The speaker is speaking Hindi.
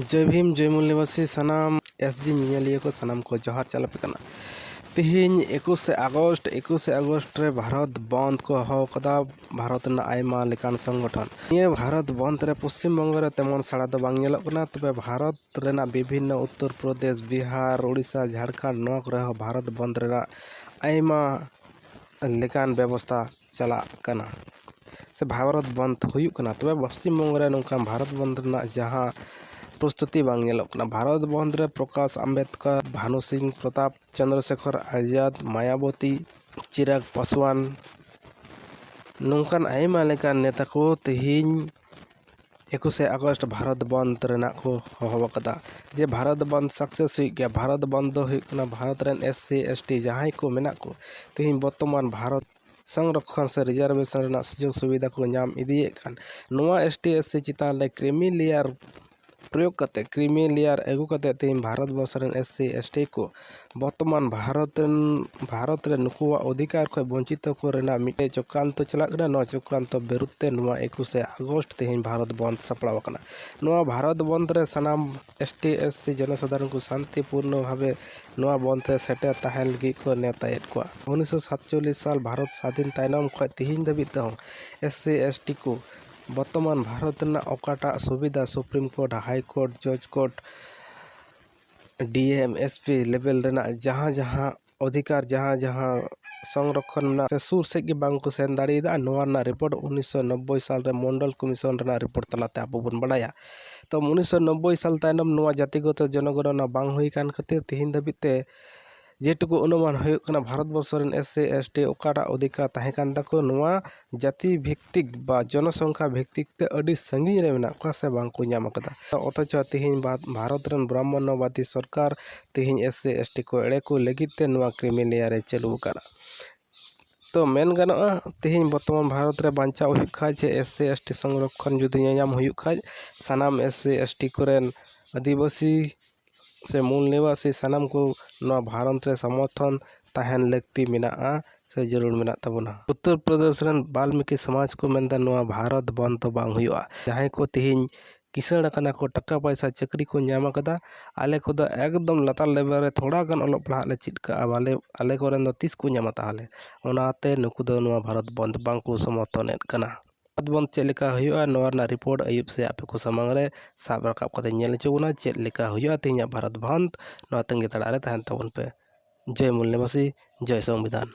जय भीम जय मूल निवासी सानाम एसजी नियलिया को सानाम को जोहार चालपे कना तिहिन 21 अगस्त रे भारत बंद को हो कदा भारत ना आयमा लेकान संगठन ये भारत बंद रे पश्चिम बंग रे तेमन साड़ा दो बांग नेलक कना तबे भारत रेना विभिन्न उत्तर प्रदेश बिहार उड़ीसा झारखंड नोक रे भारत बंद रे आयमा लेकान व्यवस्था चला कना से भारत बंद हुयुक कना तबे पश्चिम बंग रे नोका भारत बंद ना जहां प्रस्तुति बांग नेलक कना भारत बंद रे प्रकाश आम्बेडकर भानु सिंह प्रताप चंद्रशेखर आजाद मायावती चिराग पासवान नोंकान आयमा लेकान नेता को तिहिन 21 अगस्त भारत बंद रेना को होहो कदा जे भारत बंद सक्सेस हुई गया भारत बंद दो हुई कना भारत रेन एससी एसटी जहां को मेना को तिहिन वर्तमान भारत संरक्षण से रिजर्वेशन रेना सुजोग सुविधा को नाम इदिए कान नोआ एसटी एससी चितान ले क्रीमी लेयर प्रयोग करते क्रीमी लेयर एगु करते तीन भारत वर्ष एससी एसटी को वर्तमान भारत रे नुकुआ अधिकार को वंचित को रेना मिटे चक्रांत चला नवा चक्रांत विरुद्धे 21 अगस्त तीन भारत बंद सपड़ाव कना नवा भारत बंद रे सनाम एसटी एससी जनसाधारण को शांतिपूर्ण भावे नवा बंद से सेटे ताहेन लगी को नेतायत को 1947 साल भारत स्वाधीन तायनम खो तीन दबित एससी एसटी को वर्तमान भारत ना ओकाटा सुविधा सुप्रीम कोर्ट हाई कोर्ट जज कोर्ट डीएम एसपी लेवल रेना जहां जहां अधिकार जहां जहां संरक्षण से सुर से की बांग को सेन दाड़ीदा नोआ ना रिपोर्ट 1990 साल रे मंडल कमीशन रेना रिपोर्ट तलाते आबो बन बड़ाया तो 1990 साल तायनम नोआ जातिगत जनगणना बांग हुई कान खातिर तिहिन दबिते जेटुकु अनुमान हुयुक कना भारत वर्ष रेन एससी एसटी ओकाटा अधिकार ताहे कान ताको नोआ जाति भित्तिक बा जनसंख्या भित्तिक ते अडी संगी रे मेना का से बांग को नाम कदा अथच तिहिन भारत रेन ब्राह्मणवादी सरकार तिहिन एससी एसटी को एड़े को लगित ते नोआ क्रीमी लेयर रे चालू करा तो मेन गानोआ तिहिन वर्तमान भारत रे बांचा हुयुक खा जे एससी एसटी संरक्षण जुदी नाम हुयुक खा सानाम एससी एसटी कोरेन आदिवासी से मूल निवासी सानाम को नवा भारत रे समर्थन ताहेन लगती मेना से जरूर मेना तबना उत्तर प्रदेश रेन वाल्मीकि समाज को मेनदा नवा भारत बंद तो बांग हुआ जहां को तिहिन किसाण कना को टका पैसा चक्री को नाम कदा आले को एकदम लतार लेवल रे थोड़ा गन अलोक पढ़ा ले चिटका आले को रेन 30 को नाम ताले ओनाते नुकु दो नवा भारत बंद बांग को समर्थन कना भारत बंद चेक लेका हुआ नवा ना रिपोर्ट अयुब से आपे को सामंग रे साब रकाब कते नेल चोना चेक लेका हुआ तिहिन भारत बंद नवा तंगे तड़ा रे तहन तबन पे जय मूल निवासी जय संविधान।